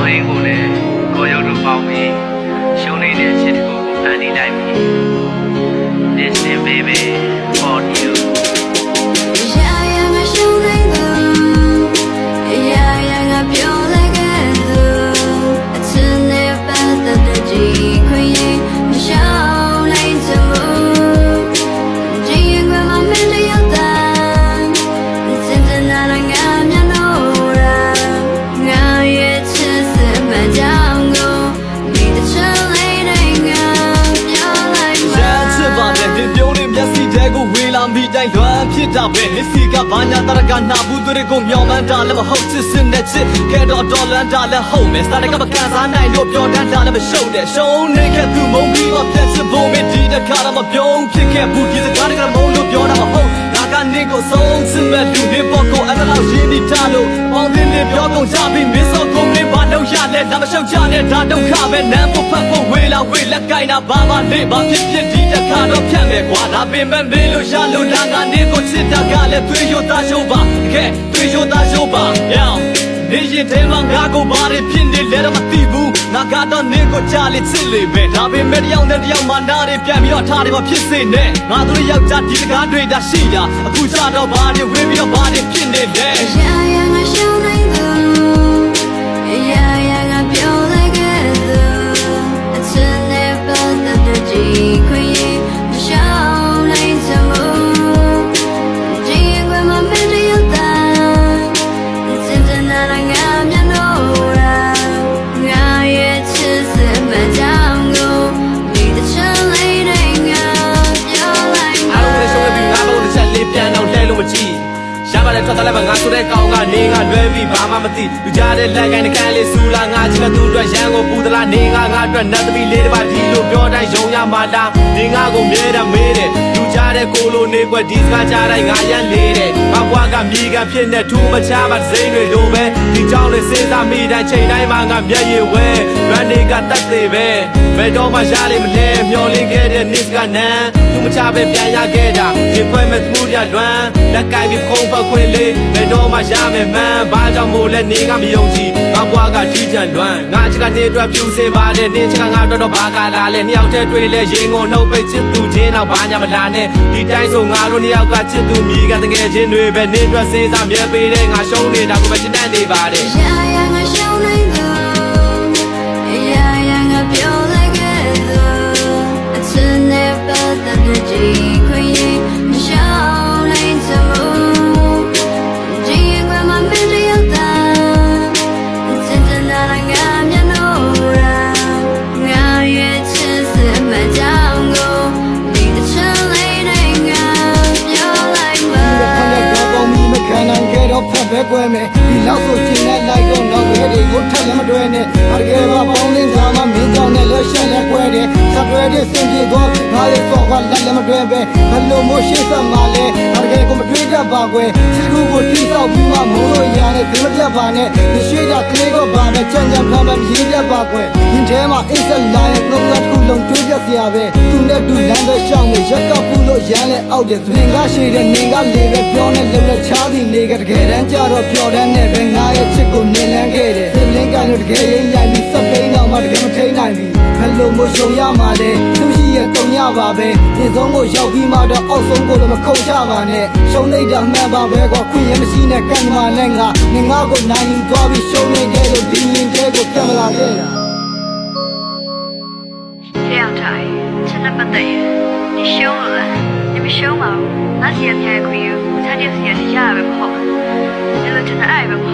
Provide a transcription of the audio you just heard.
အောင်ရင်းကိုလည်းကိုရုပ်တို့ပေါင်းပြီးရှုံးနေတဲ့ချစ်တစ်ခုကိုဖန်တီးလိုက်ပြီ Listen baby for youတိုင်းလွမ်းဖြစ်တာပဲလက်စီကဘာညာတရကနာဘူးတွေကိုမြောင်မှန်းတာလည်းမဟုတ်ချစ်စင်တဲ့ချစ်ခဲတော့တော်လန်တာလည်းဟုတ်မယ်စတဲ့ကမကန်စားနိုင်လို့ပြောတန်းတာလည်းမရှုပ်တဲ့ရှုံးနေခဲ့သူမုံပြီးတော့ပြတ်ချဖို့မဒီတခါတော့မပြုံးဖြစ်ခဲ့ဘူးဒီစကားတွေကမုံလို့ပြောတာမဟုတ်ငါကနေကိုဆုံးစမဲ့လူတွေပေါ်ကိုအဲ့လောက်ရင်းနေတာလို့ပေါင်းတင်ပြောကုန်ကြပြီးမင်းစောကုန်နေပါလို့ရလဲဒါမရှုပ်ချနဲ့ဒါဒုက္ခပဲနမ်းဖို့ဖတ်ဖို့ဝေးလာဝေးလက်ကိုင်းတာဘာမှလေးဘာဖြစ်ဖြစ်ဒီတခါတော့ဖြတ်မယ်ကွာဒါပင်မမေးလို့ရလို့လာငါနေကိုချစ်တာကလည်းသွေးရသားရှုံးပါကဲသွေးရသားရှုံးပါယောနေရင်ထဲမှာငါကိုဘာတွေဖြစ်နေလဲတော့မသိဘူးငါကတော့နေကိုကြားလေချစ်လေပဲဒါပေမဲ့တယောက်နဲ့တယောက်မှနားတွေပြန်ပြီးတော့ထားတယ်မဖြစ်စေနဲ့ငါတို့ယောက်ျားဒီစကားတွေဒါရှိတာအခုကြတော့ဘာတွေဝေးပြီးတော့ဘာတွေဖြစ်နေလဲထွက်သွားလိုက်ပါငါဆိုတဲ့ကောင်ကနေငါလွဲပြီးဘာမှမသိလူကြားတဲ့လက်ကိုင်းတစ်ခန်းလေးဆူလာငါချစ်ကသူ့အတွက်ရန်ကိုပူသလားနေငါအတွက်နတ်သမီးလေးတစ်ပါးဒီလိုပြောတိုင်းယုံရမှာလားနေငါကိုမြဲတယ်မေးတယ်လူကြားတဲ့ကိုလိုနေကွက်ဒီစကားကြားတိုင်းငါရန်လေးတယ်ငါဘွားကမြေကဖြစ်နေထူးမချပါစိမ့်တွေလိုပဲဒီကြောင့်လေးစဉ်းစားမိတိုင်းချိန်တိုင်းမှာငါမျက်ရည်ဝဲရန်နေကတတ်သေးပဲဘယ်တော့မှရလိမ့်မလဲမျောလင်းခဲ့တဲ့နေ့ကနန်းသူမချပဲပြန်ရခဲ့တာဒီဖွဲမဲ့မှုရလွမ်းလက်ကိုင်းပြီးခုံးပတ်ခွင့်လေးဘယ်တော့မှရမယ်မှန်းဘာကြောင့်မို့လဲနေကမယုံကြည်ငါဘွားကကြီးချန်လွမ်းငါချစ်ကနေအတွက်ပြူစင်ပါတယ်နေချစ်ကငါတော့ဘာကလာလဲနှစ်ယောက်တည်းတွေ့လဲရင်ကုန်နှုတ်ပိတ်ချစ်သူချင်းတော့ဘာညာမလာနဲ့ဒီတိုင်းဆိုငါတို့နှစ်ယောက်ကချစ်သူမိကတကယ်ချင်းတွေပဲနေအတွက်စေးစားမြဲပေးတဲ့ငါရှုံးနေတာကိုပဲချစ်တတ်နေပါတယ်ဘဲကွဲမယ်ဒီလောက်ဆိုကျင်နဲ့လိုက်တော့နောက်ဘဲတွေကိုထက်လည်းမတွဲနဲ့အတကယ်ပါပေါင်းလင်းစားမှမင်းကြောင့်နဲ့လှရှက်နဲ့ကွဲတယ်ဆက်တွဲတဲ့စင်ပြေတော့ငါလေးတော့ကလက်လည်းမတွဲပဲဘလို့မို့ရှေ့ဆက်မှလဲအတကယ်ကိုမတွေးတတ်ပါကွယ်ချစ်ခုကိုတိဆောက်ပြီးမှမိုးလို့ရတဲ့ဒီမပြတ်ပါနဲ့ရွှေတာကလေးကိုပါနဲ့ကြံကြံဖမ်းဖမ်းရေးပြတ်ပါကွယ်ရင်ထဲမှာအိတ်ဆက်လာရဲ့နှုတ်ကခုလုံးတွေးပြတ်စရာပဲသူနဲ့တူလမ်းပဲရှောင်းနေရက်ကပူလို့ရမ်းလဲအောက်တယ်သင်ကရှိတဲ့နေကလေးပဲပြောနေလည်းလက်ချားပြီးနေကတကယ်တမ်းကြတော့ပြောတဲ့နဲ့ပဲငါရဲ့ချစ်ကိုနေလန်းခဲ့တယ်သင်လင်းကလည်းတကယ်ရင်းရိုက်ပြီးစပိန်တော့မှတကယ်မထိန်နိုင်ဘူးဘယ်လိုမို့ရှုံရမှာလဲသူရှိရဲ့တုံရပါပဲဒီဆုံးကိုရောက်ပြီးမှတော့အောက်ဆုံးကိုလည်းမခုံချပါနဲ့ရှုံနေတာမှန်ပါပဲကွာခွင့်ရမရှိနဲ့ကံမှာနဲ့ငါကိုနိုင်ယူသွားပြီးရှုံနေခဲ့လို့ဒီရင်တဲကိုပြန်လာခဲ့တာ这样才真的不对呀！你凶了啦，你们凶嘛？那些天可以，我差点时间是下来不好，你们真的爱不好。